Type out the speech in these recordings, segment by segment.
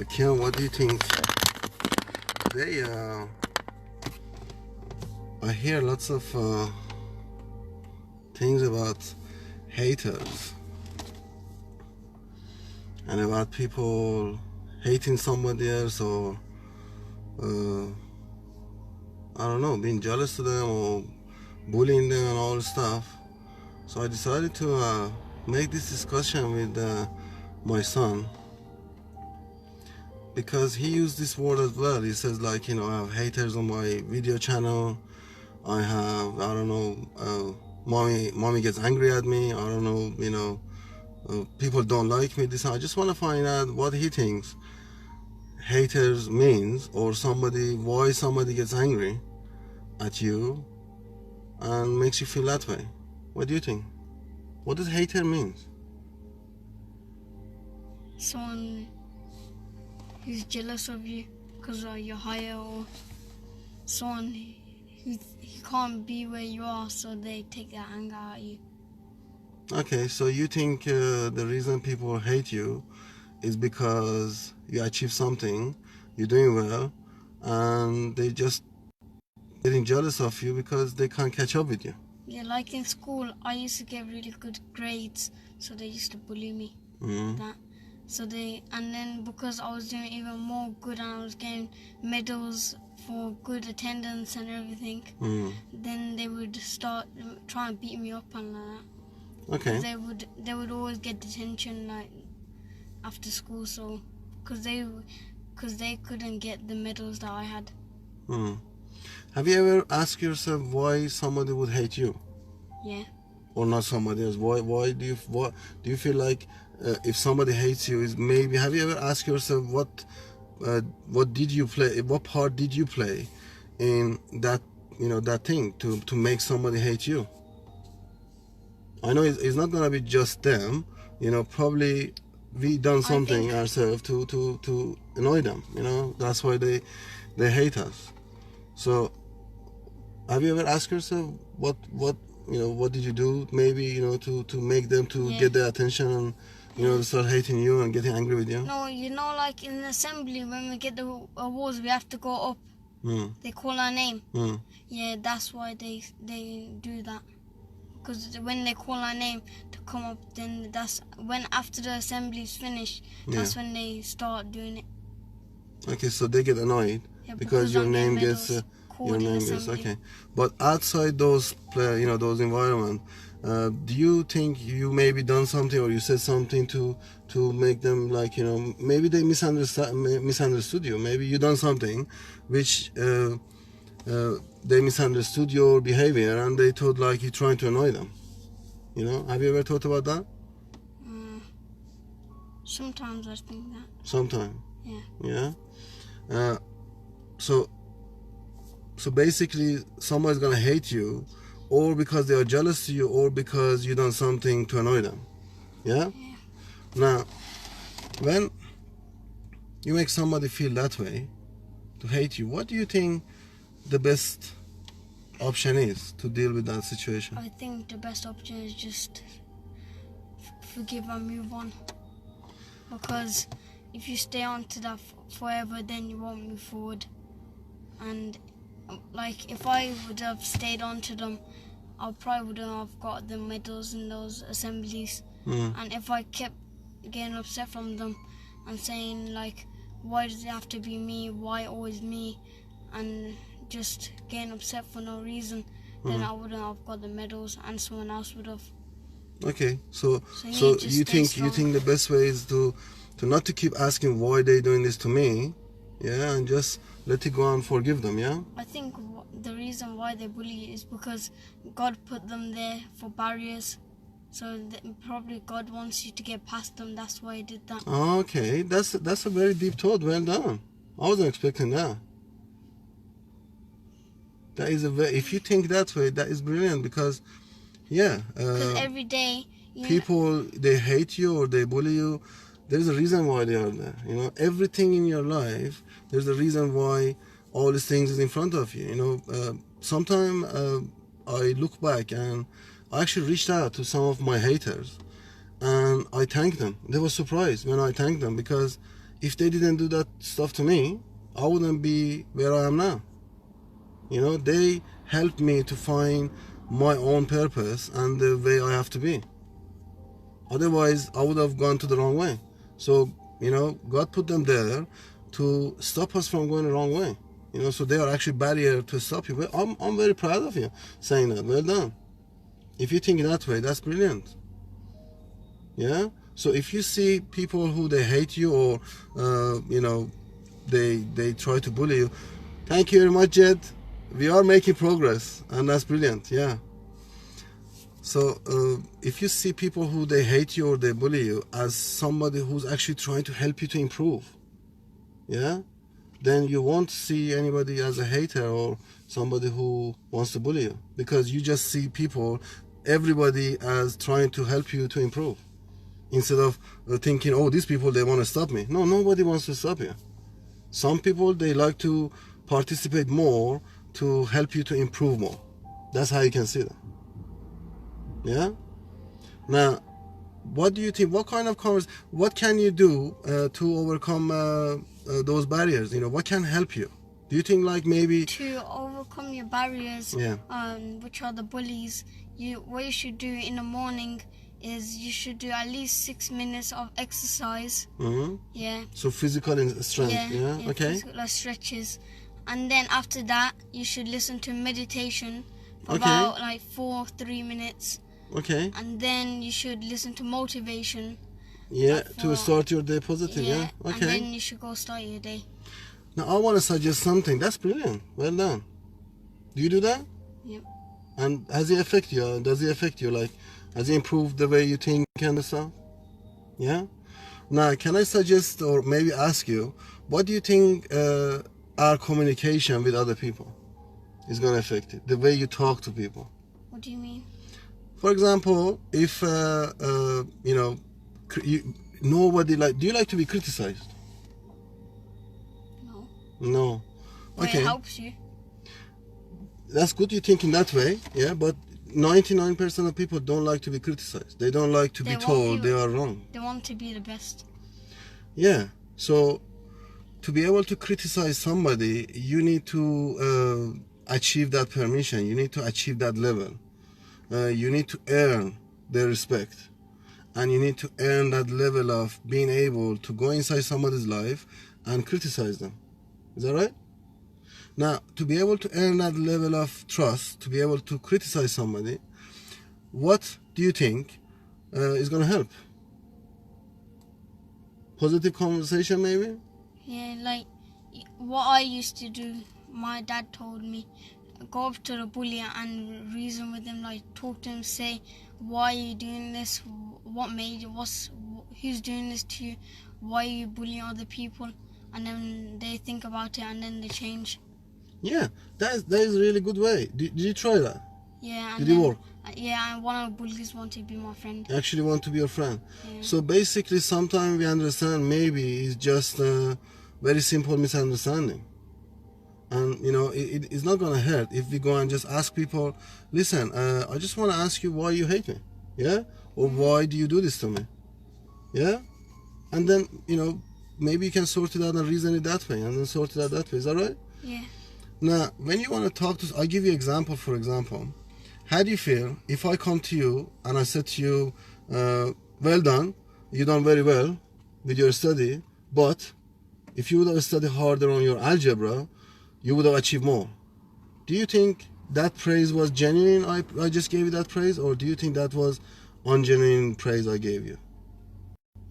So Kim, what do you think? Today, I hear lots of things about haters and about people hating somebody else, or I don't know, being jealous to them or bullying them and all this stuff. So I decided to make this discussion with my son, because he used this word as well. He says, like, I have haters on my video channel. I have, I don't know, mommy gets angry at me. I don't know, people don't like me. This, I just want to find out what he thinks haters means, or why somebody gets angry at you and makes you feel that way. What do you think? What does hater means? Someone who's jealous of you because you're higher, or someone who can't be where you are, so they take their anger at you. Okay, so you think the reason people hate you is because you achieve something, you're doing well, and they just getting jealous of you because they can't catch up with you. Yeah, like in school, I used to get really good grades, so they used to bully me. That. So and then because I was doing even more good and I was getting medals for good attendance and everything, then they would start trying to beat me up and like that. Okay. They would always get detention like after school, so because they couldn't get the medals that I had. Have you ever asked yourself why somebody would hate you? Yeah. Or not somebody else? Why do you feel like if somebody hates you is maybe? Have you ever asked yourself what did you play? What part did you play in that that thing to make somebody hate you? I know it's not gonna be just them. Probably we done something ourselves to annoy them. That's why they hate us. So have you ever asked yourself what did you do maybe to make them get their attention and to start hating you and getting angry with you? No, like in the assembly when we get the awards, we have to go up. They call our name. Yeah, that's why they do that. Because when they call our name to come up, then that's when after the assembly is finished, that's when they start doing it. Okay, so they get annoyed because your name gets okay. But outside those those environment, do you think you maybe done something or you said something to make them like maybe they misunderstood you? Maybe you done something which they misunderstood your behavior and they thought like you're trying to annoy them. Have you ever thought about that? Sometimes I think that. Sometimes. Yeah. Yeah. So basically, someone's gonna hate you, or because they are jealous to you, or because you done something to annoy them. Yeah. Now, when you make somebody feel that way, to hate you, what do you think the best option is to deal with that situation? I think the best option is just forgive and move on. Because if you stay on to that forever, then you won't move forward. And like if I would have stayed on to them, I probably wouldn't have got the medals in those assemblies. And if I kept getting upset from them and saying like, why does it have to be me? Why always me? And just getting upset for no reason, then I wouldn't have got the medals, and someone else would have. Okay, so you think the best way is to not to keep asking why they doing this to me, yeah, and just let it go and forgive them, yeah. I think the reason why they bully you is because God put them there for barriers. So probably God wants you to get past them. That's why He did that. Okay, that's a very deep thought. Well done. I wasn't expecting that. That is if you think that way, that is brilliant, because because every day people they hate you or they bully you. There's a reason why they are there. Everything in your life, there's a reason why all these things is in front of you. Sometimes I look back and I actually reached out to some of my haters and I thanked them. They were surprised when I thanked them, because if they didn't do that stuff to me, I wouldn't be where I am now. You know, they helped me to find my own purpose and the way I have to be. Otherwise, I would have gone to the wrong way. So, you know, God put them there to stop us from going the wrong way. You know, so they are actually barrier to stop you. But I'm very proud of you saying that. Well done. If you think that way, that's brilliant. Yeah. So if you see people who they hate you or you know, they try to bully you, thank you very much, Jed. We are making progress, and that's brilliant. Yeah. So if you see people who they hate you or they bully you as somebody who's actually trying to help you to improve, yeah, then you won't see anybody as a hater or somebody who wants to bully you, because you just see people, everybody as trying to help you to improve, instead of thinking, oh, these people, they want to stop me. No, nobody wants to stop you. Some people, they like to participate more to help you to improve more. That's how you can see that. Yeah. Now, what do you think? What kind of what can you do to overcome those barriers? You know, what can help you? Do you think like maybe to overcome your barriers? Yeah. Which are the bullies? What you should do in the morning is you should do at least 6 minutes of exercise. Mm-hmm. Yeah. So physical strength. Yeah. Okay. Physical stretches, and then after that you should listen to meditation for Okay. about like 3 minutes. Okay. And then you should listen to motivation. Yeah. To for- start your day positive. Yeah. And Okay. then you should go start your day. Now I want to suggest something. That's brilliant. Well done. Do you do that? Yep. And has it affect you? Does it affect you? Like, has it improved the way you think and stuff? Yeah. Now, can I suggest or maybe ask you, what do you think our communication with other people is going to affect it? The way you talk to people. What do you mean? For example, if you know, nobody do you like to be criticized? No. No. But Okay. it helps you. That's good you think in that way, yeah, but 99% of people don't like to be criticized. They don't like to They be want told you- they are wrong. They want to be the best. Yeah, so to be able to criticize somebody, you need to achieve that permission. You need to achieve that level. You need to earn their respect. And you need to earn that level of being able to go inside somebody's life and criticize them. Is that right? Now, to be able to earn that level of trust, to be able to criticize somebody, what do you think is going to help? Positive conversation, maybe? Yeah, like what I used to do, my dad told me, go up to the bully and reason with him, like talk to him, say, why are you doing this? What made you? Who's doing this to you? Why are you bullying other people? And then they think about it and then they change. Yeah, that is a really good way. Did you try that? Yeah. And Did it then, work? Yeah, and one of the bullies wanted to be my friend. You actually want to be your friend. Yeah. So basically, sometimes we understand maybe it's just a very simple misunderstanding. And, you know, it's not going to hurt if we go and just ask people, listen, I just want to ask you why you hate me. Yeah? Or why do you do this to me? Yeah? And then, you know, maybe you can sort it out and reason it that way and then sort it out that way. Is that right? Yeah. Now, when you want to talk to, I'll give you an example, for example. How do you feel if I come to you and I said to you, well done, you done very well with your study, but if you would have studied harder on your algebra, you would have achieved more. Do you think that praise was genuine, I just gave you that praise, or do you think that was ungenuine praise I gave you?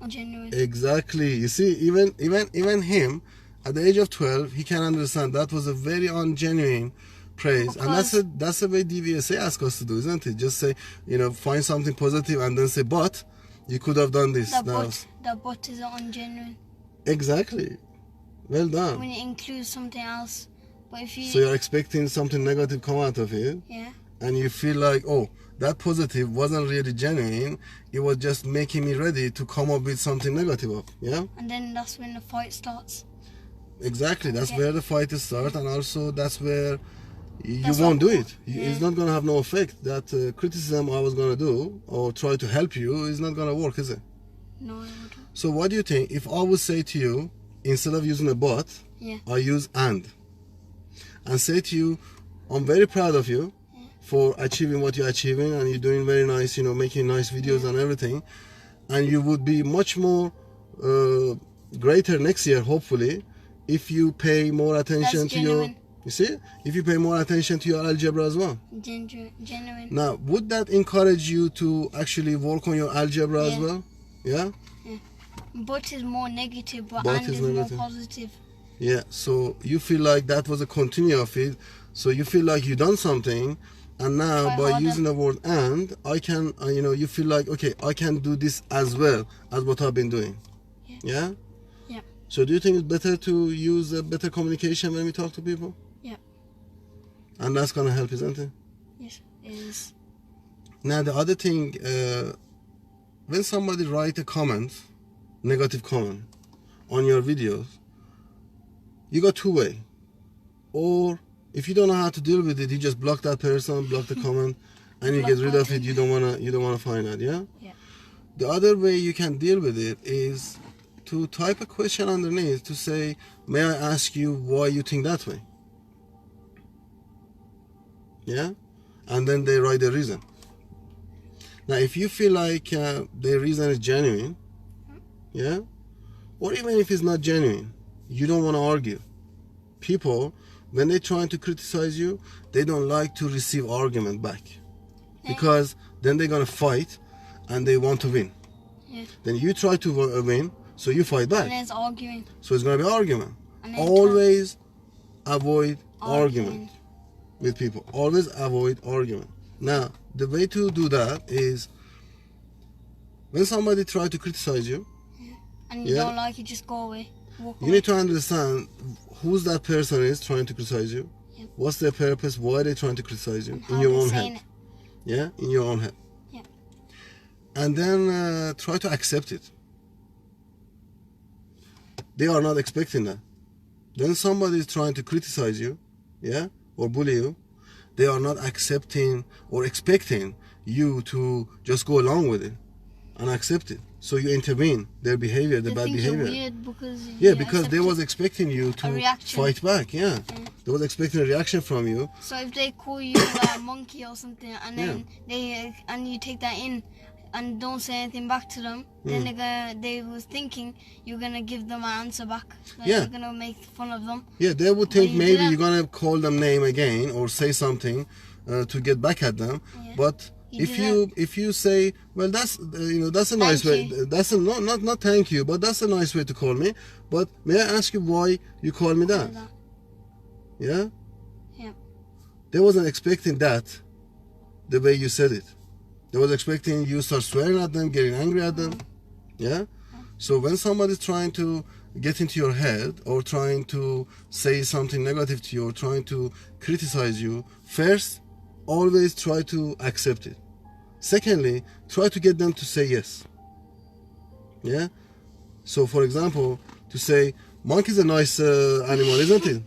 Genuine. Exactly. You see, even him, at the age of 12, he can understand that was a very ungenuine praise. And that's the way DVSA asks us to do, isn't it? Just say, you know, find something positive and then say, but you could have done this. The but is ungenuine. Exactly. Well done. When it includes something else. But if you... So you're expecting something negative come out of it. Yeah. And you feel like, oh, that positive wasn't really genuine. It was just making me ready to come up with something negative up. Yeah? And then that's when the fight starts. Exactly. That's where the fight starts, and also that's where you That's won't what- do it. yeah. It's not going to have no effect. That criticism I was going to do or try to help you is not going to work, is it? No, it wouldn't. So what do you think? If I would say to you, instead of using a but, Yeah. I use and say to you, I'm very proud of you for achieving what you're achieving, and you're doing very nice, making nice videos and everything, and you would be much more greater next year, hopefully, if you pay more attention That's to genuine. you see, if you pay more attention to your algebra as well. Genuine. Now, would that encourage you to actually work on your algebra as Yeah. well? Yeah? But is more negative, but But and is is negative. more positive. Yeah, so you feel like that was a continue of it. So you feel like you done something, and now Try by harder. using the word and, I can, you feel like, okay, I can do this as well as what I've been doing. Yeah? Yeah. So do you think it's better to use a better communication when we talk to people? Yeah. And that's gonna help, isn't it? Yes, it is. Now the other thing, when somebody write a comment, negative comment on your videos, you got two way. Or if you don't know how to deal with it, you just block that person, block the comment, and you Block get rid of it. button. You don't wanna find out, yeah? Yeah. The other way you can deal with it is to type a question underneath to say, may I ask you why you think that way? Yeah? And then they write the reason. Now, if you feel like the reason is genuine, yeah? Or even if it's not genuine, you don't want to argue. People, when they're trying to criticize you, they don't like to receive argument back. Because then they're going to fight and they want to win. Yeah. Then you try to win, so you fight back. And there's arguing. So it's going to be argument. And then Always avoid arguing. argument with people. Always avoid argument. Now, the way to do that is when somebody tries to criticize you, And you Yeah. don't like it, just go away. Walk you away. need to understand who's that person is trying to criticize you. Yeah. What's their purpose? Why are they trying to criticize you? And In how your they're own saying head. it. Yeah, in your own head. Yeah. And then try to accept it. They are not expecting that. Then somebody is trying to criticize you, yeah, or bully you. They are not accepting or expecting you to just go along with it and accept it. So you intervene their behavior, the They bad think behavior. you're weird because Yeah, you because they accept was it. expecting you to reaction. fight back. Yeah, they was expecting a reaction from you. So if they call you a monkey or something, and then you take that in, and don't say anything back to them, then they was thinking you're gonna give them an answer back. Like Yeah. You're gonna make fun of them. Yeah, they would think you maybe didn't. you're gonna call them name again or say something to get back at them. Yeah. But You if you say, well, that's that's a nice way. Thank you. That's a not thank you, but that's a nice way to call me. But may I ask you why you call me that? Like that. Yeah. Yeah. They wasn't expecting that the way you said it. They was expecting you start swearing at them, getting angry at them. Yeah? So when somebody's trying to get into your head or trying to say something negative to you or trying to criticize you, first, always try to accept it. Secondly, try to get them to say yes. Yeah? So for example, to say, monkey's a nice animal, isn't it?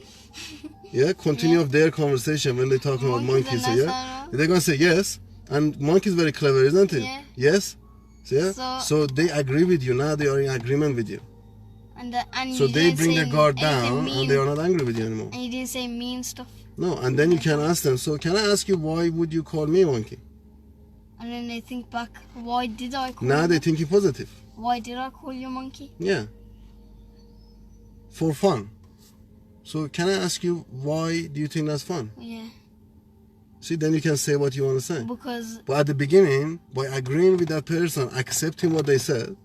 Yeah? Continue of their conversation when they talk about Monkey's a monkeys. nice Yeah? animal. They're gonna say yes. And monkey's very clever, isn't it? Yeah. Yes? Yeah? So they agree with you. Now they are in agreement with you. And So you they didn't bring say their guard anything down mean, and they are not angry with you anymore. and you didn't say mean stuff. No, and then you can ask them, so can I ask you why would you call me monkey? And then they think back, why did I call Now you? they think you're positive. Why did I call you monkey? Yeah. For fun. So can I ask you why do you think that's fun? Yeah. See, then you can say what you want to say. Because But at the beginning, by agreeing with that person, accepting what they said,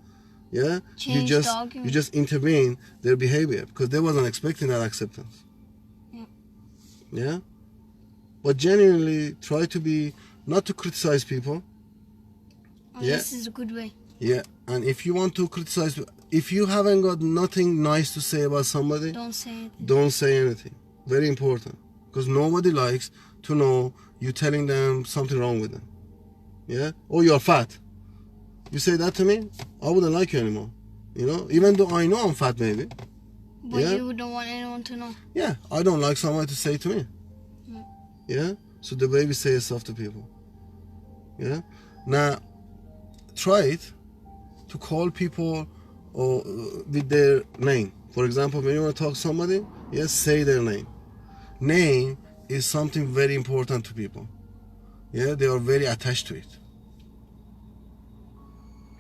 yeah, Change the argument. you just intervene their behavior because they wasn't expecting that acceptance. Yeah. Yeah. But genuinely try to be not to criticize people. Yeah. This is a good way. Yeah. And if you want to criticize, if you haven't got nothing nice to say about somebody, Don't say it. don't say anything. Very important. Because nobody likes to know you telling them something wrong with them. Yeah? Oh, you're fat. You say that to me, I wouldn't like you anymore. You know? Even though I know I'm fat maybe. But Yeah. you don't want anyone to know. Yeah, I don't like someone to say to me. Mm. Yeah? So the way we say stuff to people. Yeah? Now, try it to call people or with their name. For example, when you want to talk to somebody, yes, say their name. Name is something very important to people. Yeah, they are very attached to it.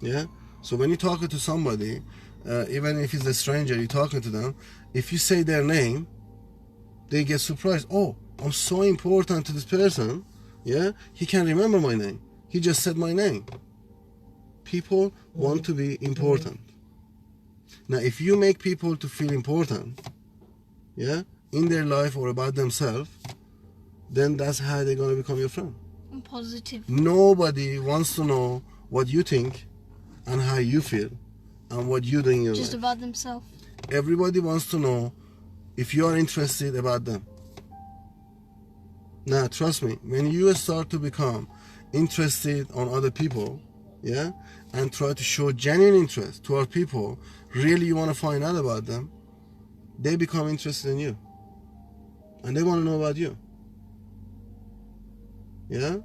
Yeah, so when you're talking to somebody, even if it's a stranger, you're talking to them, if you say their name, they get surprised. Oh, I'm so important to this person. Yeah, he can remember my name. He just said my name. People want to be important. Now, if you make people to feel important, yeah, in their life or about themselves, then that's how they're going to become your friend. Positive. Nobody wants to know what you think and how you feel and what you do in your life. Just about themselves. Everybody wants to know if you are interested about them. Now, trust me, when you start to become interested on other people, yeah, and try to show genuine interest to our people, really you want to find out about them, they become interested in you. And they want to know about you. Yeah?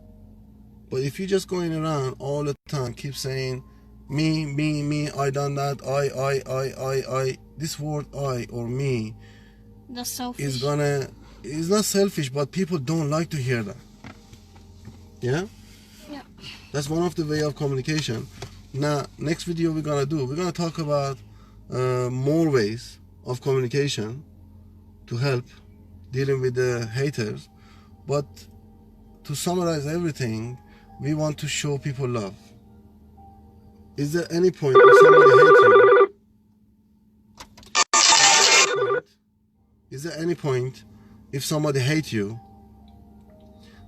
But if you're just going around all the time, keep saying, me, I done that, I, this word I or me, that's selfish. It's not selfish, but people don't like to hear that. Yeah? Yeah. That's one of the way of communication. Now, next video we're gonna talk about more ways of communication to help dealing with the haters. But to summarize everything, we want to show people love. Is there any point if somebody hates you? Is there any point if somebody hates you,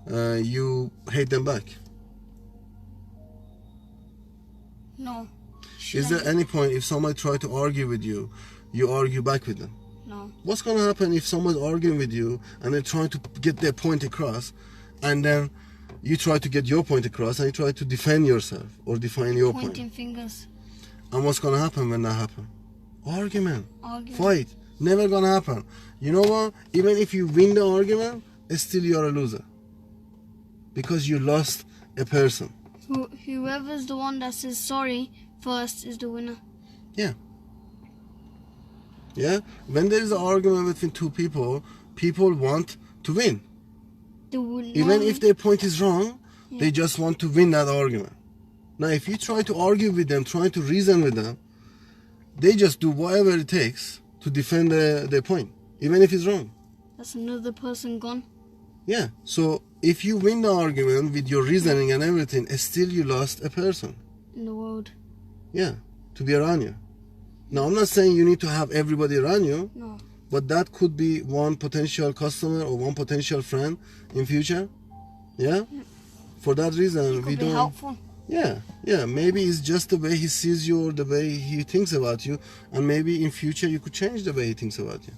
you hate them back? No. Is there any point if somebody try to argue with you, you argue back with them? No. What's going to happen if someone's arguing with you and they're trying to get their point across, and then you try to get your point across and you try to defend yourself or define your point? Pointing fingers. And what's going to happen when that happens? Argument. Fight. Never going to happen. You know what? Even if you win the argument, still you're a loser. Because you lost a person. Whoever's the one that says sorry first is the winner. Yeah. Yeah? When there is an argument between two people, people want to win. Even if their point is wrong, yeah, they just want to win that argument. Now, if you try to argue with them, try to reason with them, they just do whatever it takes to defend their point, even if it's wrong. That's another person gone. Yeah. So if you win the argument with your reasoning and everything, still you lost a person in the world. Yeah, to be around you. Now, I'm not saying you need to have everybody around you. No. But that could be one potential customer or one potential friend in future. Yeah? For that reason, we don't. Helpful. Yeah. Maybe it's just the way he sees you or the way he thinks about you, and maybe in future you could change the way he thinks about you.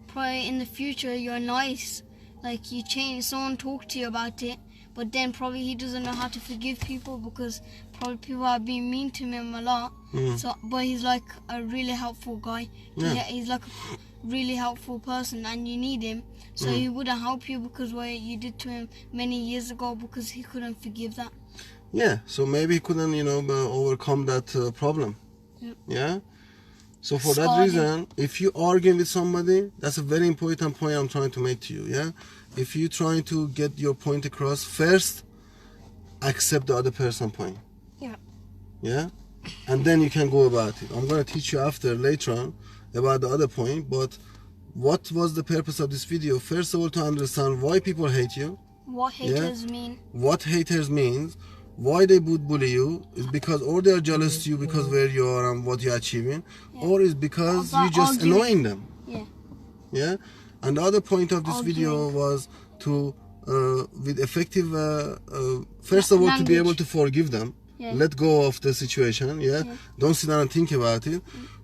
Probably in the future you're nice, like you change. Someone talked to you about it, but then probably he doesn't know how to forgive people because probably people are being mean to him a lot. So, but he's like a really helpful guy. Yeah. He's like a really helpful person, and you need him. So he wouldn't help you because what you did to him many years ago, because he couldn't forgive that. Yeah. So maybe he couldn't, overcome that problem. Yep. Yeah. So for that reason, if you argue with somebody, that's a very important point I'm trying to make to you. Yeah. If you're trying to get your point across, first accept the other person's point. Yeah. Yeah. And then you can go about it. I'm going to teach you later on about the other point, but what was the purpose of this video? First of all, to understand why people hate you. What haters mean. What haters means. Why they would bully you is because or they are jealous to you because where you are and what you're achieving, or is because you just annoying them. Yeah. And the other point of this video was to with effective first of all to be able to forgive them. Let go of the situation. Don't sit down and think about it.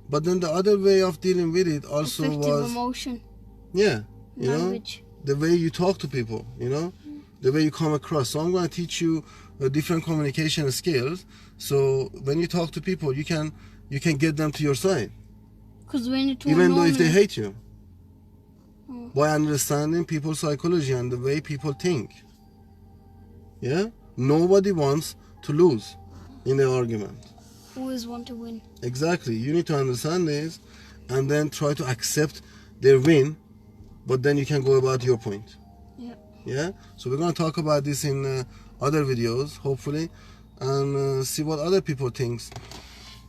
But then the other way of dealing with it also was emotion. Language. The way you talk to people, the way you come across. So I'm going to teach you different communication skills. So when you talk to people, you can get them to your side. Because when you talk even though if they hate you, by understanding people's psychology and the way people think. Yeah, nobody wants to lose in the argument. Always want to win. Exactly. You need to understand this, and then try to accept their win, but then you can go about your point. Yeah, so we're going to talk about this in other videos, hopefully, and see what other people think.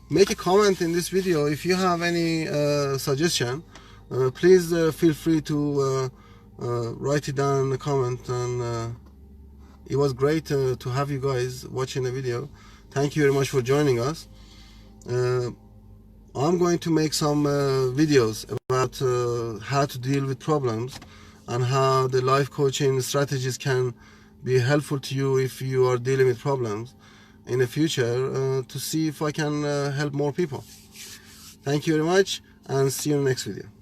Make a comment in this video if you have any suggestion. Please feel free to write it down in the comment. And it was great to have you guys watching the video. Thank you very much for joining us. I'm going to make some videos about how to deal with problems and how the life coaching strategies can be helpful to you if you are dealing with problems in the future, to see if I can help more people. Thank you very much, and see you in the next video.